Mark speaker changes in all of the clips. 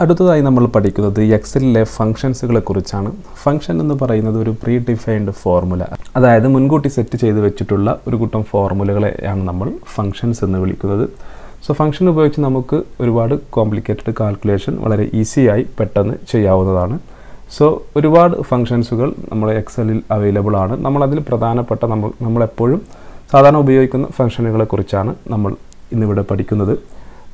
Speaker 1: അടുത്തതായി നമ്മൾ പഠിക്കുന്നത് എക്സലിലെ ഫംഗ്ഷൻസുകളെ കുറിച്ചാണ്. ഫംഗ്ഷൻ എന്ന് പറയുന്നത് ഒരു പ്രീ ഡിഫൈൻഡ് ഫോർമുല, അതായത് മുൻകൂട്ടി സെറ്റ് ചെയ്ത് വെച്ചിട്ടുള്ള ഒരു കൂട്ടം ഫോർമുലകളെയാണ് നമ്മൾ ഫംഗ്ഷൻസ് എന്ന് വിളിക്കുന്നത്. സോ ഫംഗ്ഷൻ ഉപയോഗിച്ച് നമുക്ക് ഒരുപാട് കോംപ്ലിക്കേറ്റഡ് കാൽക്കുലേഷൻ വളരെ ഈസിയായി പെട്ടെന്ന് ചെയ്യാവുന്നതാണ്. സോ ഒരുപാട് ഫംഗ്ഷൻസുകൾ നമ്മുടെ എക്സലിൽ അവൈലബിൾ ആണ്. നമ്മളതിൽ പ്രധാനപ്പെട്ട നമ്മളെപ്പോഴും സാധാരണ ഉപയോഗിക്കുന്ന ഫംഗ്ഷനുകളെ കുറിച്ചാണ് നമ്മൾ ഇന്നിവിടെ പഠിക്കുന്നത്.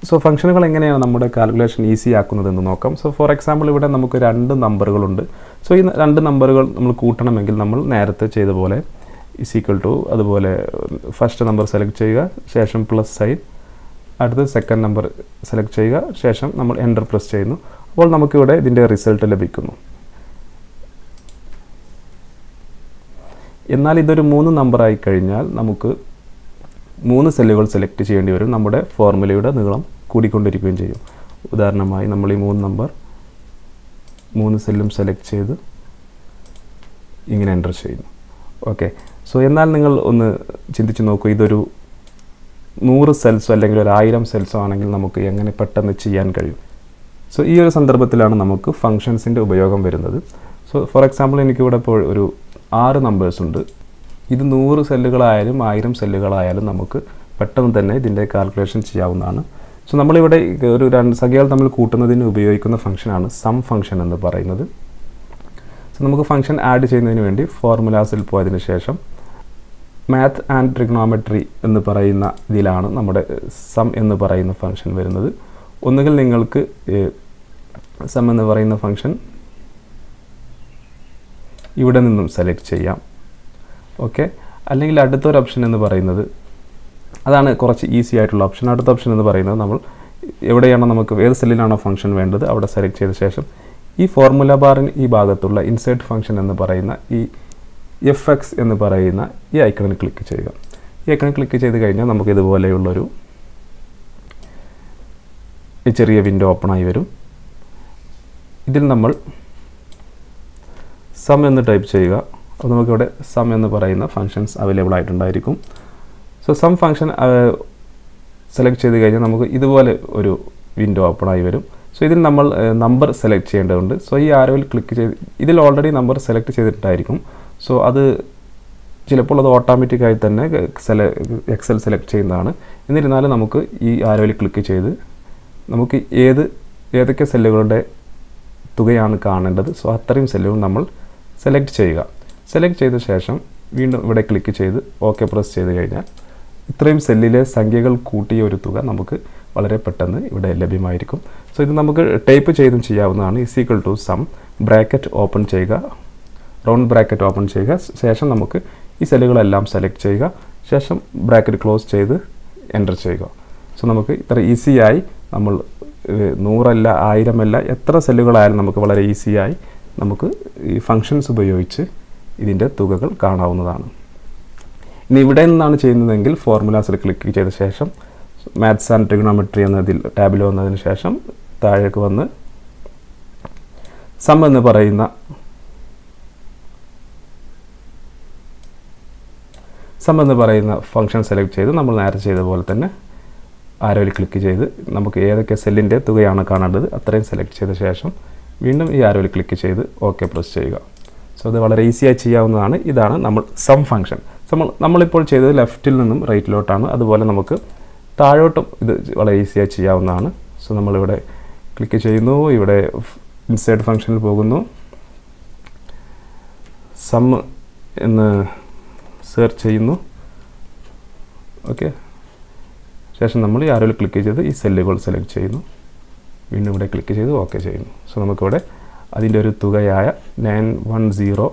Speaker 1: സോ ഫംഗ്ഷനുകൾ എങ്ങനെയാണ് നമ്മുടെ കാൽക്കുലേഷൻ ഈസി ആക്കുന്നതെന്ന് നോക്കാം. സോ ഫോർ എക്സാമ്പിൾ ഇവിടെ നമുക്ക് 2 നമ്പറുകളുണ്ട്. സോ ഈ 2 നമ്പറുകൾ നമ്മൾ കൂട്ടണമെങ്കിൽ നമ്മൾ നേരത്തെ ചെയ്ത പോലെ ഈക്വൽ ടു, അതുപോലെ ഫസ്റ്റ് നമ്പർ സെലക്ട് ചെയ്യുക, ശേഷം പ്ലസ് സൈൻ, അടുത്ത് സെക്കൻഡ് നമ്പർ സെലക്ട് ചെയ്യുക, ശേഷം നമ്മൾ എൻ്റർ പ്രസ് ചെയ്യുന്നു. അപ്പോൾ നമുക്കിവിടെ ഇതിൻ്റെ റിസൾട്ട് ലഭിക്കുന്നു. എന്നാൽ ഇതൊരു 3 നമ്പറായി കഴിഞ്ഞാൽ നമുക്ക് 3 സെല്ലുകൾ സെലക്ട് ചെയ്യേണ്ടി വരും. നമ്മുടെ ഫോർമുലയുടെ നീളം കൂടിക്കൊണ്ടിരിക്കുകയും ചെയ്യും. ഉദാഹരണമായി നമ്മൾ ഈ 3 നമ്പർ 3 സെല്ലും സെലക്ട് ചെയ്ത് ഇങ്ങനെ എൻ്റർ ചെയ്യുന്നു. ഓക്കെ. സോ എന്നാൽ നിങ്ങൾ ഒന്ന് ചിന്തിച്ച് നോക്കൂ, ഇതൊരു 100 സെൽസോ അല്ലെങ്കിൽ ഒരു 1000 സെൽസോ ആണെങ്കിൽ നമുക്ക് എങ്ങനെ പെട്ടെന്ന് ചെയ്യാൻ കഴിയും? സോ ഈ ഒരു സന്ദർഭത്തിലാണ് നമുക്ക് ഫങ്ഷൻസിൻ്റെ ഉപയോഗം വരുന്നത്. സോ ഫോർ എക്സാമ്പിൾ എനിക്കിവിടെ ഇപ്പോൾ ഒരു 6 നമ്പേഴ്സ് ഉണ്ട്. ഇത് 100 സെല്ലുകളായാലും 1000 സെല്ലുകളായാലും നമുക്ക് പെട്ടെന്ന് തന്നെ ഇതിൻ്റെ കാൽക്കുലേഷൻ ചെയ്യാവുന്നതാണ്. സോ നമ്മളിവിടെ ഒരു 2 സംഖ്യകൾ തമ്മിൽ കൂട്ടുന്നതിന് ഉപയോഗിക്കുന്ന ഫംഗ്ഷനാണ് സം ഫംഗ്ഷൻ എന്ന് പറയുന്നത്. സോ നമുക്ക് ഫംഗ്ഷൻ ആഡ് ചെയ്യുന്നതിന് വേണ്ടി ഫോർമുലാസിൽ പോയതിന് ശേഷം മാത്ത് ആൻഡ് ട്രിഗ്നോമെട്രി എന്ന് പറയുന്ന ഇതിലാണ് നമ്മുടെ സം എന്ന് പറയുന്ന ഫംഗ്ഷൻ വരുന്നത്. ഒന്നുകിൽ നിങ്ങൾക്ക് സം എന്ന് പറയുന്ന ഫംഗ്ഷൻ ഇവിടെ നിന്നും സെലക്ട് ചെയ്യാം. ഓക്കെ. അല്ലെങ്കിൽ അടുത്തൊരു ഓപ്ഷൻ എന്ന് പറയുന്നത്, അതാണ് കുറച്ച് ഈസി ആയിട്ടുള്ള ഓപ്ഷൻ. അടുത്ത ഓപ്ഷൻ എന്ന് പറയുന്നത് നമ്മൾ എവിടെയാണോ നമുക്ക് ഏത് സെല്ലിലാണോ ഫംഗ്ഷൻ വേണ്ടത് അവിടെ സെലക്ട് ചെയ്ത ശേഷം ഈ ഫോർമുല ബാറിന് ഈ ഭാഗത്തുള്ള ഇൻസേർട്ട് ഫംഗ്ഷൻ എന്ന് പറയുന്ന ഈ FX എന്ന് പറയുന്ന ഈ ഐക്കണിൽ ക്ലിക്ക് ചെയ്യുക. ഈ ഐക്കണിൽ ക്ലിക്ക് ചെയ്ത് കഴിഞ്ഞാൽ നമുക്ക് ഇതുപോലെയുള്ളൊരു ചെറിയ വിൻഡോ ഓപ്പണായി വരും. ഇതിൽ നമ്മൾ സം എന്ന് ടൈപ്പ് ചെയ്യുക. അപ്പോൾ നമുക്കിവിടെ സം എന്ന് പറയുന്ന ഫങ്ഷൻസ് അവൈലബിൾ ആയിട്ടുണ്ടായിരിക്കും. സോ സം ഫംഗ്ഷൻ സെലക്ട് ചെയ്ത് കഴിഞ്ഞാൽ നമുക്ക് ഇതുപോലെ ഒരു വിൻഡോ ഓപ്പണായി വരും. സോ ഇതിൽ നമ്മൾ നമ്പർ സെലക്ട് ചെയ്യേണ്ടതുണ്ട്. സോ ഈ ആരോയിൽ ക്ലിക്ക് ചെയ്ത് ഇതിൽ ഓൾറെഡി നമ്പർ സെലക്ട് ചെയ്തിട്ടായിരിക്കും. സോ അത് ചിലപ്പോൾ അത് ഓട്ടോമാറ്റിക്കായി തന്നെ എക്സൽ സെലക്ട് ചെയ്യുന്നതാണ്. എന്നിരുന്നാലും നമുക്ക് ഈ ആരോയിൽ ക്ലിക്ക് ചെയ്ത് നമുക്ക് ഏതൊക്കെ സെല്ലുകളുടെ തുകയാണ് കാണേണ്ടത്, സോ അത്രയും സെല്ലുകൾ നമ്മൾ സെലക്ട് ചെയ്യുക. സെലക്ട് ചെയ്ത ശേഷം വീണ്ടും ഇവിടെ ക്ലിക്ക് ചെയ്ത് ഓക്കെ പ്രസ് ചെയ്ത് കഴിഞ്ഞാൽ ഇത്രയും സെല്ലിലെ സംഖ്യകൾ കൂട്ടിയ ഒരു തുക നമുക്ക് വളരെ പെട്ടെന്ന് ഇവിടെ ലഭ്യമായിരിക്കും. സോ ഇത് നമുക്ക് ടൈപ്പ് ചെയ്തും ചെയ്യാവുന്നതാണ്. Equal to sum bracket open ചെയ്യുക, റൗണ്ട് ബ്രാക്കറ്റ് ഓപ്പൺ ചെയ്യുക, ശേഷം നമുക്ക് ഈ സെല്ലുകളെല്ലാം സെലക്ട് ചെയ്യുക, ശേഷം ബ്രാക്കറ്റ് ക്ലോസ് ചെയ്ത് എൻ്റർ ചെയ്യുക. സോ നമുക്ക് ഇത്ര ഈസിയായി നമ്മൾ 100 അല്ല 1000 അല്ല എത്ര സെല്ലുകളായാലും നമുക്ക് വളരെ ഈസിയായി നമുക്ക് ഈ ഫങ്ഷൻസ് ഉപയോഗിച്ച് ഇതിൻ്റെ തുകകൾ കാണാവുന്നതാണ്. ഇനി ഇവിടെ നിന്നാണ് ചെയ്യുന്നതെങ്കിൽ ഫോർമുലാസിൽ ക്ലിക്ക് ചെയ്ത ശേഷം മാത്സ് ആൻഡ് ട്രിഗ്നോമെട്രി എന്നതിൽ ടാബിൽ വന്നതിന് ശേഷം താഴേക്ക് വന്ന് സം എന്ന് പറയുന്ന ഫംഗ്ഷൻ സെലക്ട് ചെയ്ത് നമ്മൾ നേരത്തെ ചെയ്ത പോലെ തന്നെ ആരോയിൽ ക്ലിക്ക് ചെയ്ത് നമുക്ക് ഏതൊക്കെ സെല്ലിൻ്റെ തുകയാണ് കാണേണ്ടത് അത്രയും സെലക്ട് ചെയ്ത ശേഷം വീണ്ടും ഈ ആരോയിൽ ക്ലിക്ക് ചെയ്ത് ഓക്കെ പ്രസ് ചെയ്യുക. സോ അത് വളരെ ഈസിയായി ചെയ്യാവുന്നതാണ്. ഇതാണ് നമ്മൾ സം ഫംഗ്ഷൻ. നമ്മളിപ്പോൾ ചെയ്തത് ലെഫ്റ്റിൽ നിന്നും റൈറ്റിലോട്ടാണ്. അതുപോലെ നമുക്ക് താഴോട്ടും ഇത് വളരെ ഈസിയായി ചെയ്യാവുന്നതാണ്. സോ നമ്മളിവിടെ ക്ലിക്ക് ചെയ്യുന്നു, ഇവിടെ ഇൻസേർട്ട് ഫംഗ്ഷനിൽ പോകുന്നു, സം എന്ന് സെർച്ച് ചെയ്യുന്നു. ഓക്കെ. ശേഷം നമ്മൾ ഈ ആരോയിൽ ക്ലിക്ക് ചെയ്ത് ഈ സെല്ലുകൾ സെലക്ട് ചെയ്യുന്നു, വീണ്ടും ഇവിടെ ക്ലിക്ക് ചെയ്ത് ഓക്കെ ചെയ്യുന്നു. സോ നമുക്കിവിടെ അതിൻ്റെ ഒരു തുകയായ 910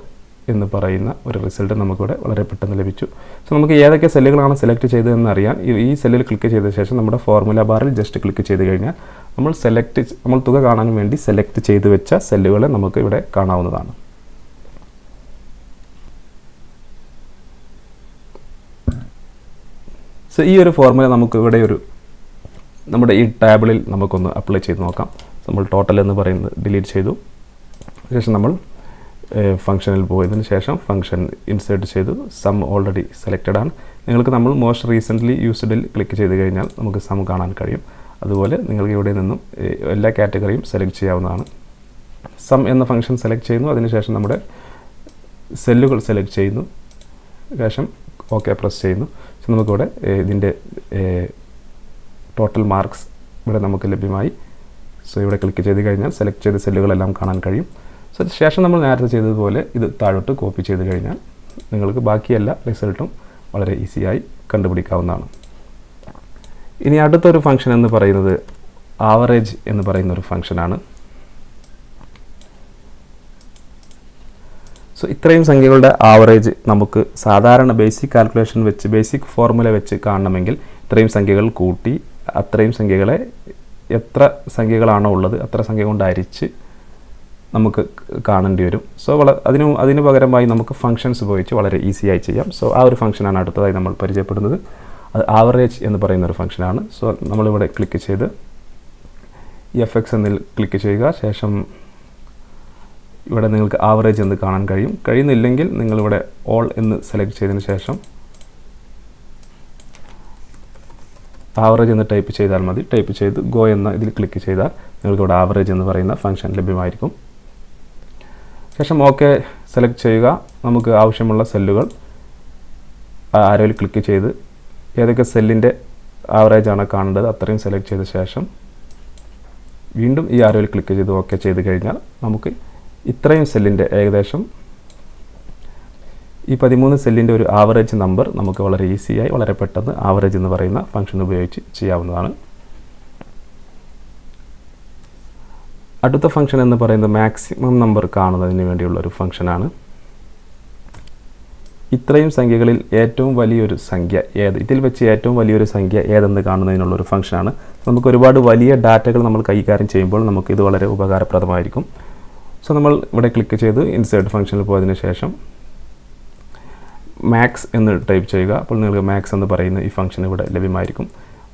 Speaker 1: എന്ന് പറയുന്ന ഒരു റിസൾട്ട് നമുക്കിവിടെ വളരെ പെട്ടെന്ന് ലഭിച്ചു. സോ നമുക്ക് ഏതൊക്കെ സെല്ലുകളാണ് സെലക്ട് ചെയ്തതെന്ന് അറിയാൻ ഈ സെല്ലിൽ ക്ലിക്ക് ചെയ്ത ശേഷം നമ്മുടെ ഫോർമുല ബാറിൽ ജസ്റ്റ് ക്ലിക്ക് ചെയ്ത് കഴിഞ്ഞാൽ നമ്മൾ തുക കാണാൻ വേണ്ടി സെലക്ട് ചെയ്ത് വെച്ച സെല്ലുകളെ നമുക്ക് ഇവിടെ കാണാവുന്നതാണ്. സോ ഈ ഒരു ഫോർമുല നമുക്ക് ഇവിടെ നമ്മുടെ ഈ ടേബിളിൽ നമുക്കൊന്ന് അപ്ലൈ ചെയ്ത് നോക്കാം. നമ്മൾ ടോട്ടൽ എന്ന് പറയുന്നത് ഡിലീറ്റ് ചെയ്തു. ശേഷം നമ്മൾ ഫംഗ്ഷനിൽ പോയതിന് ശേഷം ഫംഗ്ഷൻ ഇൻസേർട്ട് ചെയ്തു. സം ഓൾറെഡി സെലക്റ്റഡ് ആണ്. നമ്മൾ മോസ്റ്റ് റീസെൻ്റ്ലി യൂസ്ഡിൽ ക്ലിക്ക് ചെയ്ത് കഴിഞ്ഞാൽ നമുക്ക് സം കാണാൻ കഴിയും. അതുപോലെ നിങ്ങൾക്ക് ഇവിടെ നിന്നും എല്ലാ കാറ്റഗറിയും സെലക്ട് ചെയ്യാവുന്നതാണ്. സം എന്ന ഫംഗ്ഷൻ സെലക്ട് ചെയ്യുന്നു, അതിനുശേഷം നമ്മുടെ സെല്ലുകൾ സെലക്ട് ചെയ്യുന്നു, ശേഷം ഓക്കെ പ്രസ് ചെയ്യുന്നു. സോ നമുക്കിവിടെ ഇതിൻ്റെ ടോട്ടൽ മാർക്സ് ഇവിടെ നമുക്ക് ലഭ്യമായി. സോ ഇവിടെ ക്ലിക്ക് ചെയ്ത് കഴിഞ്ഞാൽ സെലക്ട് ചെയ്ത സെല്ലുകളെല്ലാം കാണാൻ കഴിയും. സോ ശേഷം നമ്മൾ നേരത്തെ ചെയ്തതുപോലെ ഇത് താഴോട്ട് കോപ്പി ചെയ്ത് കഴിഞ്ഞാൽ നിങ്ങൾക്ക് ബാക്കിയെല്ലാ റിസൾട്ടും വളരെ ഈസിയായി കണ്ടുപിടിക്കാവുന്നതാണ്. ഇനി അടുത്തൊരു ഫംഗ്ഷൻ എന്ന് പറയുന്നത് ആവറേജ് എന്ന് പറയുന്നൊരു ഫംഗ്ഷനാണ്. സോ ഇത്രയും സംഖ്യകളുടെ ആവറേജ് നമുക്ക് സാധാരണ ബേസിക് കാൽക്കുലേഷൻ വെച്ച് ബേസിക് ഫോർമുല വെച്ച് കാണണമെങ്കിൽ ഇത്രയും സംഖ്യകൾ കൂട്ടി അത്രയും സംഖ്യകളെ എത്ര സംഖ്യകളാണോ ഉള്ളത് അത്ര സംഖ്യ കൊണ്ട് ഹരിച്ച് നമുക്ക് കാണേണ്ടി വരും. സോ അതിന് പകരമായി നമുക്ക് ഫംഗ്ഷൻസ് ഉപയോഗിച്ച് വളരെ ഈസിയായി ചെയ്യാം. സോ ആ ഒരു ഫംഗ്ഷനാണ് അടുത്തതായി നമ്മൾ പരിചയപ്പെടുന്നത്. അത് ആവറേജ് എന്ന് പറയുന്നൊരു ഫംഗ്ഷനാണ്. സോ നമ്മളിവിടെ ക്ലിക്ക് ചെയ്ത് FX എന്നിൽ ക്ലിക്ക് ചെയ്യുക. ശേഷം ഇവിടെ നിങ്ങൾക്ക് ആവറേജ് എന്ന് കാണാൻ കഴിയുന്നില്ലെങ്കിൽ നിങ്ങളിവിടെ ഓൾ എന്ന് സെലക്ട് ചെയ്തതിന് ശേഷം ആവറേജ് എന്ന് ടൈപ്പ് ചെയ്താൽ മതി. ടൈപ്പ് ചെയ്ത് ഗോ എന്ന ഇതിൽ ക്ലിക്ക് ചെയ്താൽ നിങ്ങൾക്ക് ഇവിടെ ആവറേജ് എന്ന് പറയുന്ന ഫംഗ്ഷൻ ലഭ്യമായിരിക്കും. ശേഷം ഓക്കെ സെലക്ട് ചെയ്യുക. നമുക്ക് ആവശ്യമുള്ള സെല്ലുകൾ ആരോയിൽ ക്ലിക്ക് ചെയ്ത് ഏതൊക്കെ സെല്ലിൻ്റെ ആവറേജാണ് കാണേണ്ടത് അത്രയും സെലക്ട് ചെയ്ത ശേഷം വീണ്ടും ഈ ആരോയിൽ ക്ലിക്ക് ചെയ്ത് ഓക്കെ ചെയ്ത് കഴിഞ്ഞാൽ നമുക്ക് ഇത്രയും സെല്ലിൻ്റെ ഏകദേശം ഈ 13 സെല്ലിൻ്റെ ഒരു ആവറേജ് നമ്പർ നമുക്ക് വളരെ ഈസിയായി വളരെ പെട്ടെന്ന് ആവറേജ് എന്ന് പറയുന്ന ഫംഗ്ഷൻ ഉപയോഗിച്ച് ചെയ്യാവുന്നതാണ്. അടുത്ത ഫംഗ്ഷൻ എന്ന് പറയുന്നത് മാക്സിമം നമ്പർ കാണുന്നതിന് വേണ്ടിയുള്ള ഒരു ഫംഗ്ഷനാണ്. ഇത്രയും സംഖ്യകളിൽ ഏറ്റവും വലിയൊരു സംഖ്യ ഇതിൽ വെച്ച് ഏറ്റവും വലിയൊരു സംഖ്യ ഏതെന്ന് കാണുന്നതിനുള്ളൊരു ഫംഗ്ഷനാണ്. നമുക്ക് ഒരുപാട് വലിയ ഡാറ്റകൾ നമ്മൾ കൈകാര്യം ചെയ്യുമ്പോൾ നമുക്കിത് വളരെ ഉപകാരപ്രദമായിരിക്കും. സോ നമ്മൾ ഇവിടെ ക്ലിക്ക് ചെയ്ത് ഇൻസേർട്ട് ഫംഗ്ഷനിൽ പോയതിന് ശേഷം മാക്സ് എന്ന് ടൈപ്പ് ചെയ്യുക. അപ്പോൾ നിങ്ങൾക്ക് മാക്സ് എന്ന് പറയുന്ന ഈ ഫംഗ്ഷൻ ഇവിടെ ലഭ്യമായിരിക്കും.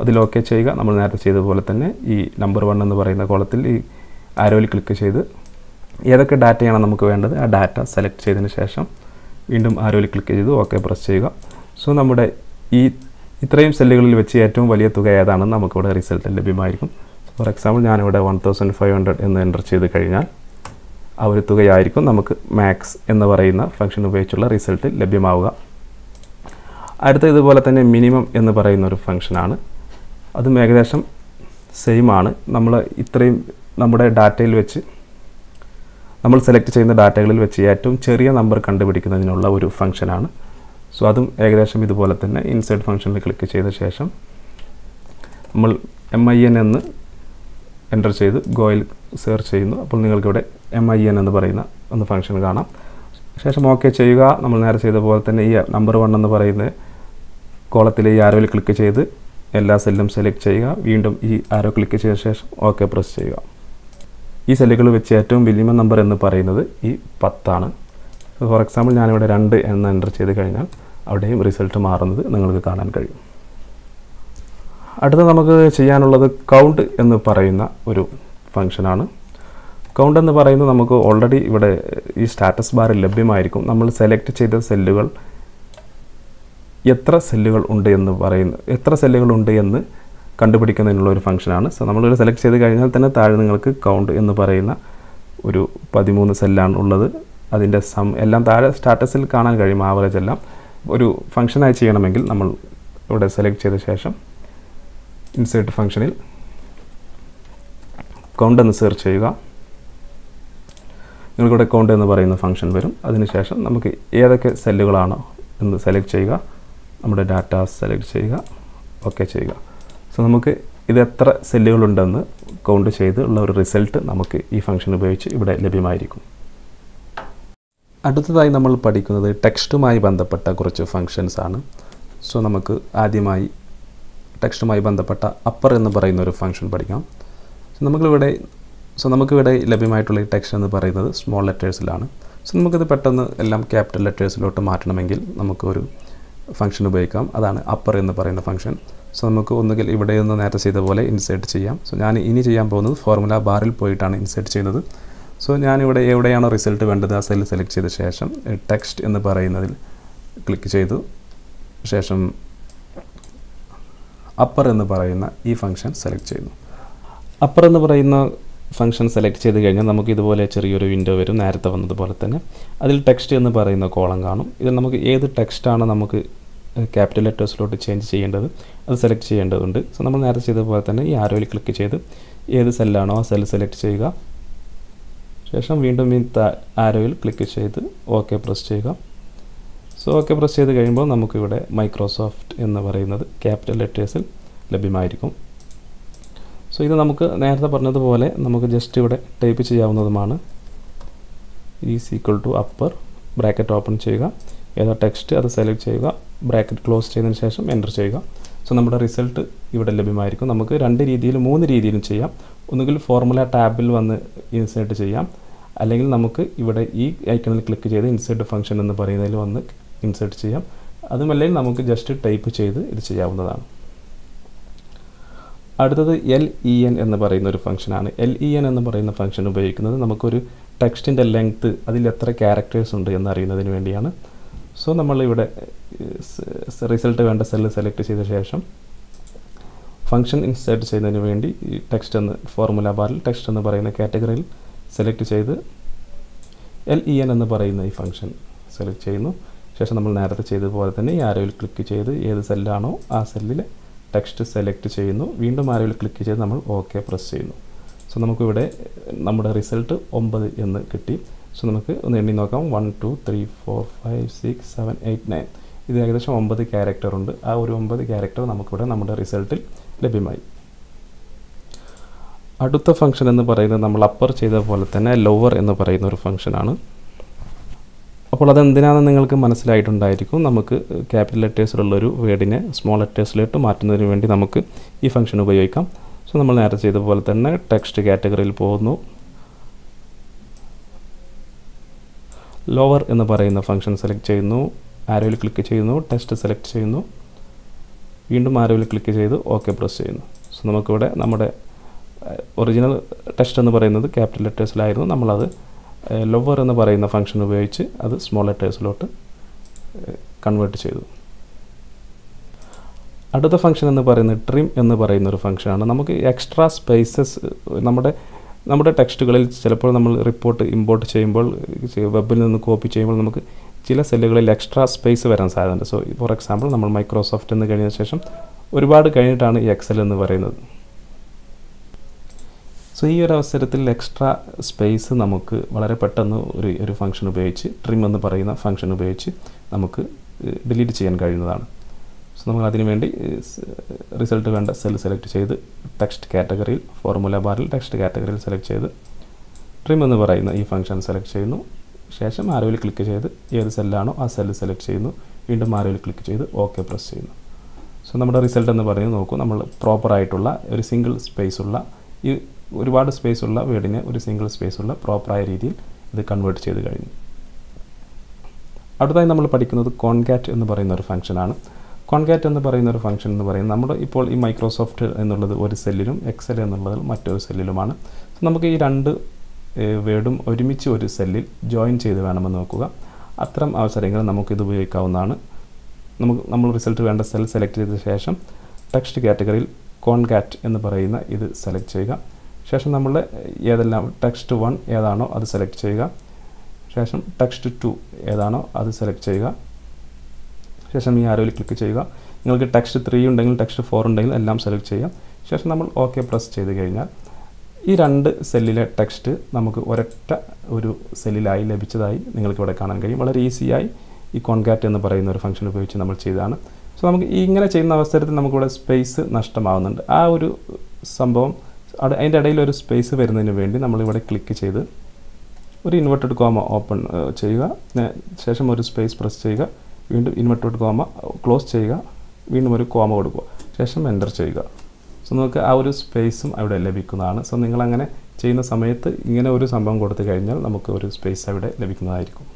Speaker 1: അതിൽ ഓക്കെ ചെയ്യുക. നമ്മൾ നേരത്തെ ചെയ്തതുപോലെ തന്നെ ഈ നമ്പർ 1 എന്ന് പറയുന്ന കോളത്തിൽ ഈ ആരോയിൽ ക്ലിക്ക് ചെയ്ത് ഏതൊക്കെ ഡാറ്റയാണ് നമുക്ക് വേണ്ടത് ആ ഡാറ്റ സെലക്ട് ചെയ്തതിന് ശേഷം വീണ്ടും ആരോയിൽ ക്ലിക്ക് ചെയ്ത് ഓക്കെ പ്രസ് ചെയ്യുക. സോ നമ്മുടെ ഇത്രയും സെല്ലുകളിൽ വെച്ച് ഏറ്റവും വലിയ തുക ഏതാണെന്ന് നമുക്കിവിടെ റിസൾട്ട് ലഭ്യമായിരിക്കും. ഫോർ എക്സാമ്പിൾ ഞാനിവിടെ 1500 എന്ന് എൻ്റർ ചെയ്ത് കഴിഞ്ഞാൽ ആ ഒരു തുകയായിരിക്കും നമുക്ക് മാക്സ് എന്ന് പറയുന്ന ഫംഗ്ഷൻ ഉപയോഗിച്ചുള്ള റിസൾട്ട് ലഭ്യമാവുക. അടുത്ത ഇതുപോലെ തന്നെ മിനിമം എന്ന് പറയുന്ന ഒരു ഫംഗ്ഷനാണ്. അതും ഏകദേശം സെയിം ആണ്. നമ്മൾ ഇത്രയും നമ്മുടെ ഡാറ്റയിൽ വെച്ച് നമ്മൾ സെലക്ട് ചെയ്യുന്ന ഡാറ്റകളിൽ വെച്ച് ഏറ്റവും ചെറിയ നമ്പർ കണ്ടുപിടിക്കുന്നതിനുള്ള ഒരു ഫംഗ്ഷനാണ്. സോ അതും ഏകദേശം ഇതുപോലെ തന്നെ ഇൻസേർട്ട് ഫംഗ്ഷനിൽ ക്ലിക്ക് ചെയ്ത ശേഷം നമ്മൾ MIN എന്ന് എൻ്റർ ചെയ്ത് ഗോയിൽ സെർച്ച് ചെയ്യുന്നു. അപ്പോൾ നിങ്ങൾക്കിവിടെ MIN എന്ന് പറയുന്ന ഒന്ന് ഫംഗ്ഷൻ കാണാം. ശേഷം ഓക്കെ ചെയ്യുക. നമ്മൾ നേരെ ചെയ്ത പോലെ തന്നെ ഈ നമ്പർ 1 എന്ന് പറയുന്ന കോളത്തിലെ ഈ ആരോയിൽ ക്ലിക്ക് ചെയ്ത് എല്ലാ സെല്ലും സെലക്ട് ചെയ്യുക. വീണ്ടും ഈ ആരോ ക്ലിക്ക് ചെയ്ത ശേഷം ഓക്കെ പ്രസ് ചെയ്യുക. ഈ സെല്ലുകൾ വെച്ച് ഏറ്റവും മിനിമം നമ്പർ എന്ന് പറയുന്നത് ഈ 10 ആണ്. ഫോർ എക്സാമ്പിൾ ഞാനിവിടെ 2 എന്ന് എൻ്റർ ചെയ്ത് കഴിഞ്ഞാൽ അവിടെയും റിസൾട്ട് മാറുന്നത് നിങ്ങൾക്ക് കാണാൻ കഴിയും. അടുത്ത നമുക്ക് ചെയ്യാനുള്ളത് കൗണ്ട് എന്ന് പറയുന്ന ഒരു ഫംഗ്ഷനാണ്. കൗണ്ട് എന്ന് പറയുന്നത് നമുക്ക് ഓൾറെഡി ഇവിടെ ഈ സ്റ്റാറ്റസ് ബാറിൽ ലഭ്യമായിരിക്കും. നമ്മൾ സെലക്ട് ചെയ്ത സെല്ലുകൾ എത്ര സെല്ലുകൾ ഉണ്ട് എന്ന് കണ്ടുപിടിക്കുന്നതിനുള്ള ഒരു ഫംഗ്ഷനാണ്. സോ നമ്മളിവിടെ സെലക്ട് ചെയ്ത് കഴിഞ്ഞാൽ തന്നെ താഴെ നിങ്ങൾക്ക് കൗണ്ട് എന്ന് പറയുന്ന ഒരു 13 സെല്ലാണ് ഉള്ളത്. അതിൻ്റെ എല്ലാം താഴെ സ്റ്റാറ്റസിൽ കാണാൻ കഴിയും. ആവറേജ് എല്ലാം ഒരു ഫംഗ്ഷനായി ചെയ്യണമെങ്കിൽ നമ്മൾ ഇവിടെ സെലക്ട് ചെയ്ത ശേഷം ഇൻസേർട്ട് ഫംഗ്ഷനിൽ കൗണ്ട് എന്ന് സെർച്ച് ചെയ്യുക. നിങ്ങൾക്കിവിടെ കൗണ്ട് എന്ന് പറയുന്ന ഫംഗ്ഷൻ വരും. അതിനുശേഷം നമുക്ക് ഏതൊക്കെ സെല്ലുകളാണോ എന്ന് സെലക്ട് ചെയ്യുക. നമ്മുടെ ഡാറ്റ സെലക്ട് ചെയ്യുക. ഓക്കെ ചെയ്യുക. സോ നമുക്ക് ഇത് എത്ര സെല്ലുകളുണ്ടെന്ന് കൗണ്ട് ചെയ്ത് ഉള്ള ഒരു റിസൾട്ട് നമുക്ക് ഈ ഫംഗ്ഷൻ ഉപയോഗിച്ച് ഇവിടെ ലഭ്യമായിരിക്കും. അടുത്തതായി നമ്മൾ പഠിക്കുന്നത് ടെക്സ്റ്റുമായി ബന്ധപ്പെട്ട കുറച്ച് ഫംഗ്ഷൻസ് ആണ്. സോ നമുക്ക് ആദ്യമായി ടെക്സ്റ്റുമായി ബന്ധപ്പെട്ട അപ്പർ എന്ന് പറയുന്ന ഒരു ഫംഗ്ഷൻ പഠിക്കാം. നമുക്കിവിടെ ലഭ്യമായിട്ടുള്ള ഈ ടെക്സ്റ്റ് എന്ന് പറയുന്നത് സ്മോൾ ലെറ്റേഴ്സിലാണ്. സോ നമുക്കിത് പെട്ടെന്ന് എല്ലാം ക്യാപിറ്റൽ ലെറ്റേഴ്സിലോട്ട് മാറ്റണമെങ്കിൽ നമുക്കൊരു ഫംഗ്ഷൻ ഉപയോഗിക്കാം. അതാണ് അപ്പർ എന്ന് പറയുന്ന ഫംഗ്ഷൻ. സോ നമുക്ക് ഒന്നുകിൽ ഇവിടെ നിന്ന് നേരത്തെ ചെയ്ത പോലെ ഇൻസേർട്ട് ചെയ്യാം. സോ ഞാൻ ഇനി ചെയ്യാൻ പോകുന്നത് ഫോർമുല ബാറിൽ പോയിട്ടാണ് ഇൻസേർട്ട് ചെയ്യുന്നത്. സോ ഞാനിവിടെ എവിടെയാണോ റിസൾട്ട് വേണ്ടത് ആ സെൽ സെലക്ട് ചെയ്ത ശേഷം ടെക്സ്റ്റ് എന്ന് പറയുന്നതിൽ ക്ലിക്ക് ചെയ്തു ശേഷം അപ്പർ എന്ന് പറയുന്ന ഈ ഫംഗ്ഷൻ സെലക്ട് ചെയ്യുന്നു. അപ്പർ എന്ന് പറയുന്ന ഫംഗ്ഷൻ സെലക്ട് ചെയ്ത് കഴിഞ്ഞാൽ നമുക്ക് ഇതുപോലെ ചെറിയൊരു വിൻഡോ വരും. നേരത്തെ വന്നതുപോലെ തന്നെ അതിൽ ടെക്സ്റ്റ് എന്ന് പറയുന്ന കോളം കാണും. ഇതിൽ നമുക്ക് ഏത് ടെക്സ്റ്റാണ് നമുക്ക് ക്യാപിറ്റൽ ലെറ്റേഴ്സിലോട്ട് ചേഞ്ച് ചെയ്യേണ്ടത് അത് സെലക്ട് ചെയ്യേണ്ടതുണ്ട്. സോ നമ്മൾ നേരത്തെ ചെയ്തതുപോലെ തന്നെ ഈ ആരോയിൽ ക്ലിക്ക് ചെയ്ത് ഏത് സെല്ലാണോ ആ സെൽ സെലക്ട് ചെയ്യുക. ശേഷം വീണ്ടും ഈ ആരോയിൽ ക്ലിക്ക് ചെയ്ത് ഓക്കെ പ്രസ് ചെയ്യുക. സോ ഓക്കെ പ്രസ് ചെയ്ത് കഴിയുമ്പോൾ നമുക്കിവിടെ മൈക്രോസോഫ്റ്റ് എന്ന് പറയുന്നത് ക്യാപിറ്റൽ ലെറ്റേഴ്സിൽ ലഭ്യമായിരിക്കും. സോ ഇത് നമുക്ക് നേരത്തെ പറഞ്ഞതുപോലെ നമുക്ക് ജസ്റ്റ് ഇവിടെ ടൈപ്പ് ചെയ്യാവുന്നതുമാണ്. Is equal to upper bracket open ചെയ്യുക, ഏതാ ടെക്സ്റ്റ് അത് സെലക്ട് ചെയ്യുക, ബ്രാക്കറ്റ് ക്ലോസ് ചെയ്തതിന് ശേഷം എൻ്റർ ചെയ്യുക. സോ നമ്മുടെ റിസൾട്ട് ഇവിടെ ലഭ്യമായിരിക്കും. നമുക്ക് 2 രീതിയിലും 3 രീതിയിലും ചെയ്യാം. ഒന്നുകിൽ ഫോർമുല ടാബിൽ വന്ന് ഇൻസേർട്ട് ചെയ്യാം, അല്ലെങ്കിൽ നമുക്ക് ഇവിടെ ഈ ഐക്കണിൽ ക്ലിക്ക് ചെയ്ത് ഇൻസേർട്ട് ഫംഗ്ഷൻ എന്ന് പറയുന്നതിൽ വന്ന് ഇൻസേർട്ട് ചെയ്യാം. അതുമല്ലെങ്കിൽ നമുക്ക് ജസ്റ്റ് ടൈപ്പ് ചെയ്ത് ഇത് ചെയ്യാവുന്നതാണ്. അടുത്തത് LEN എന്ന് പറയുന്ന ഒരു ഫംഗ്ഷനാണ്. LEN എന്ന് പറയുന്ന ഫംഗ്ഷൻ ഉപയോഗിക്കുന്നത് നമുക്കൊരു ടെക്സ്റ്റിൻ്റെ ലെങ്ത്ത് അതിൽ എത്ര ക്യാരക്ടേഴ്സ് ഉണ്ട് എന്നറിയുന്നതിന് വേണ്ടിയാണ്. സോ നമ്മളിവിടെ റിസൾട്ട് വേണ്ട സെല്ല് സെലക്ട് ചെയ്ത ശേഷം ഫംഗ്ഷൻ ഇൻസേർട്ട് ചെയ്യുന്നതിന് വേണ്ടി ഈ ടെക്സ്റ്റ് എന്ന് ഫോർമുല ബാറിൽ ടെക്സ്റ്റ് എന്ന് പറയുന്ന കാറ്റഗറിയിൽ സെലക്ട് ചെയ്ത് LEN എന്ന് പറയുന്ന ഈ ഫംഗ്ഷൻ സെലക്ട് ചെയ്യുന്നു. ശേഷം നമ്മൾ നേരത്തെ ചെയ്തതുപോലെ തന്നെ ഈ ആരോയിൽ ക്ലിക്ക് ചെയ്ത് ഏത് സെല്ലാണോ ആ സെല്ലിൽ ടെക്സ്റ്റ് സെലക്ട് ചെയ്യുന്നു. വീണ്ടും ആരോയിൽ ക്ലിക്ക് ചെയ്ത് നമ്മൾ ഓക്കെ പ്രസ് ചെയ്യുന്നു. സോ നമുക്കിവിടെ നമ്മുടെ റിസൾട്ട് 9 എന്ന് കിട്ടി. സോ നമുക്ക് ഒന്ന് എണ്ണി നോക്കാം. 1 2 3 4 5 6 7 8 9 ഇത് ഏകദേശം 9 ക്യാരക്ടർ ഉണ്ട്. ആ ഒരു 9 ക്യാരക്ടർ നമുക്കിവിടെ നമ്മുടെ റിസൾട്ടിൽ ലഭ്യമായി. അടുത്ത ഫംഗ്ഷൻ എന്ന് പറയുന്നത് നമ്മൾ അപ്പർ ചെയ്ത പോലെ തന്നെ ലോവർ എന്ന് പറയുന്ന ഒരു ഫംഗ്ഷനാണ്. അപ്പോൾ അതെന്തിനാണെന്ന് നിങ്ങൾക്ക് മനസ്സിലായിട്ടുണ്ടായിരിക്കും. നമുക്ക് ക്യാപിറ്റൽ ലെറ്റേഴ്സിലുള്ളൊരു വേർഡിനെ സ്മോൾ ലെറ്റേഴ്സിലോട്ട് മാറ്റുന്നതിന് വേണ്ടി നമുക്ക് ഈ ഫംഗ്ഷൻ ഉപയോഗിക്കാം. സോ നമ്മൾ നേരത്തെ ചെയ്ത പോലെ തന്നെ ടെക്സ്റ്റ് കാറ്റഗറിയിൽ പോകുന്നു. ലോവർ എന്ന് പറയുന്ന ഫംഗ്ഷൻ സെലക്ട് ചെയ്യുന്നു, ആരോയിൽ ക്ലിക്ക് ചെയ്യുന്നു, ടെക്സ്റ്റ് സെലക്ട് ചെയ്യുന്നു, വീണ്ടും ആരോയിൽ ക്ലിക്ക് ചെയ്ത് ഓക്കെ പ്രസ് ചെയ്യുന്നു. സോ നമുക്കിവിടെ നമ്മുടെ ഒറിജിനൽ ടെക്സ്റ്റ് എന്ന് പറയുന്നത് ക്യാപിറ്റൽ ലെറ്റേഴ്സിലായിരുന്നു. നമ്മളത് ലോവർ എന്ന് പറയുന്ന ഫംഗ്ഷൻ ഉപയോഗിച്ച് അത് സ്മോൾ ലെറ്റേഴ്സിലോട്ട് കൺവേർട്ട് ചെയ്തു. അടുത്ത ഫംഗ്ഷൻ എന്ന് പറയുന്നത് ട്രിം എന്ന് പറയുന്ന ഒരു ഫംഗ്ഷനാണ്. നമുക്ക് എക്സ്ട്രാ സ്പേസസ് നമ്മുടെ ടെക്സ്റ്റുകളിൽ ചിലപ്പോൾ നമ്മൾ റിപ്പോർട്ട് ഇമ്പോർട്ട് ചെയ്യുമ്പോൾ വെബിൽ നിന്ന് കോപ്പി ചെയ്യുമ്പോൾ നമുക്ക് ചില സെല്ലുകളിൽ എക്സ്ട്രാ സ്പേസ് വരാൻ സാധ്യതയുണ്ട്. സോ ഫോർ എക്സാമ്പിൾ നമ്മൾ മൈക്രോസോഫ്റ്റ് എന്ന് കഴിഞ്ഞ ശേഷം ഒരുപാട് കഴിഞ്ഞിട്ടാണ് ഈ എക്സൽ എന്ന് പറയുന്നത്. സോ ഈ ഒരു അവസരത്തിൽ എക്സ്ട്രാ സ്പേസ് നമുക്ക് വളരെ പെട്ടെന്ന് ഒരു ഫംഗ്ഷൻ ഉപയോഗിച്ച് ട്രിം എന്ന് പറയുന്ന ഫംഗ്ഷൻ ഉപയോഗിച്ച് നമുക്ക് ഡിലീറ്റ് ചെയ്യാൻ കഴിയുന്നതാണ്. സോ നമ്മൾ അതിനു വേണ്ടി റിസൾട്ട് വേണ്ട സെൽ സെലക്ട് ചെയ്ത് ടെക്സ്റ്റ് കാറ്റഗറിയിൽ ഫോർമുല ബാറിൽ ടെക്സ്റ്റ് കാറ്റഗറിയിൽ സെലക്ട് ചെയ്ത് ട്രിം എന്ന് പറയുന്ന ഈ ഫംഗ്ഷൻ സെലക്ട് ചെയ്യുന്നു. ശേഷം ആരോയിൽ ക്ലിക്ക് ചെയ്ത് ഏത് സെല്ലാണോ ആ സെല്ല് സെലക്ട് ചെയ്യുന്നു, വീണ്ടും ആരോയിൽ ക്ലിക്ക് ചെയ്ത് ഓക്കെ പ്രസ് ചെയ്യുന്നു. സോ നമ്മുടെ റിസൾട്ട് എന്ന് പറയുന്നത് നോക്കൂ, നമ്മൾ പ്രോപ്പറായിട്ടുള്ള ഒരു സിംഗിൾ സ്പേസ് ഉള്ള ഈ ഒരുപാട് സ്പേസ് ഉള്ള വേർഡിനെ ഒരു സിംഗിൾ സ്പേസ് ഉള്ള പ്രോപ്പറായ രീതിയിൽ ഇത് കൺവേർട്ട് ചെയ്ത് കഴിഞ്ഞു. അടുത്തായി നമ്മൾ പഠിക്കുന്നത് കോൺകാറ്റ് എന്ന് പറയുന്ന ഒരു ഫംഗ്ഷനാണ്. കോൺകാറ്റ് എന്ന് പറയുന്ന ഒരു ഫംഗ്ഷൻ എന്ന് പറയുന്നത് നമ്മുടെ ഇപ്പോൾ ഈ മൈക്രോസോഫ്റ്റ് എന്നുള്ളത് ഒരു സെല്ലിലും എക്സൽ എന്നുള്ളത് മറ്റൊരു സെല്ലിലുമാണ്. സോ നമുക്ക് ഈ 2 വേർഡും ഒരുമിച്ച് ഒരു സെല്ലിൽ ജോയിൻ ചെയ്ത് വേണമെന്ന് നോക്കുക. അത്തരം അവസരങ്ങളിൽ നമുക്കിത് ഉപയോഗിക്കാവുന്നതാണ്. നമ്മൾ റിസൾട്ട് വേണ്ട സെൽ സെലക്ട് ചെയ്ത ശേഷം ടെക്സ്റ്റ് കാറ്റഗറിയിൽ കോൺകാറ്റ് എന്ന് പറയുന്ന ഇത് സെലക്ട് ചെയ്യുക. ശേഷം നമ്മൾ ഏതെല്ലാം ടെക്സ്റ്റ് 1 ഏതാണോ അത് സെലക്ട് ചെയ്യുക. ശേഷം ടെക്സ്റ്റ് 2 ഏതാണോ അത് സെലക്ട് ചെയ്യുക. ശേഷം ഈ ആരോയിൽ ക്ലിക്ക് ചെയ്യുക. നിങ്ങൾക്ക് ടെക്സ്റ്റ് 3 ഉണ്ടെങ്കിൽ ടെക്സ്റ്റ് 4 ഉണ്ടെങ്കിൽ എല്ലാം സെലക്ട് ചെയ്യാം. ശേഷം നമ്മൾ ഓക്കെ പ്രസ് ചെയ്ത് കഴിഞ്ഞാൽ ഈ 2 സെല്ലിലെ ടെക്സ്റ്റ് നമുക്ക് ഒരൊറ്റ ഒരു സെല്ലിലായി ലഭിച്ചതായി നിങ്ങൾക്ക് ഇവിടെ കാണാൻ കഴിയും. വളരെ ഈസിയായി ഈ കോൺകാറ്റ് എന്ന് പറയുന്ന ഒരു ഫംഗ്ഷൻ ഉപയോഗിച്ച് നമ്മൾ ചെയ്തതാണ്. സോ നമുക്ക് ഇങ്ങനെ ചെയ്യുന്ന അവസരത്തിൽ നമുക്കിവിടെ സ്പേസ് നഷ്ടമാവുന്നുണ്ട്. ആ ഒരു സംഭവം അതിൻ്റെ ഇടയിൽ ഒരു സ്പേസ് വരുന്നതിന് വേണ്ടി നമ്മളിവിടെ ക്ലിക്ക് ചെയ്ത് ഒരു ഇൻവെർട്ടഡ് കോമ ഓപ്പൺ ചെയ്യുക. ശേഷം ഒരു സ്പേസ് പ്രസ് ചെയ്യുക, വീണ്ടും ഇൻവെർട്ടഡ് കോമ ക്ലോസ് ചെയ്യുക, വീണ്ടും ഒരു കോമ കൊടുക്കുക, ശേഷം എൻ്റർ ചെയ്യുക. സോ നമുക്ക് ആ ഒരു സ്പേസും അവിടെ ലഭിക്കുന്നതാണ്. സോ നിങ്ങളങ്ങനെ ചെയ്യുന്ന സമയത്ത് ഇങ്ങനെ ഒരു സംഭവം കൊടുത്തു കഴിഞ്ഞാൽ നമുക്ക് ഒരു സ്പേസ് അവിടെ ലഭിക്കുന്നതായിരിക്കും.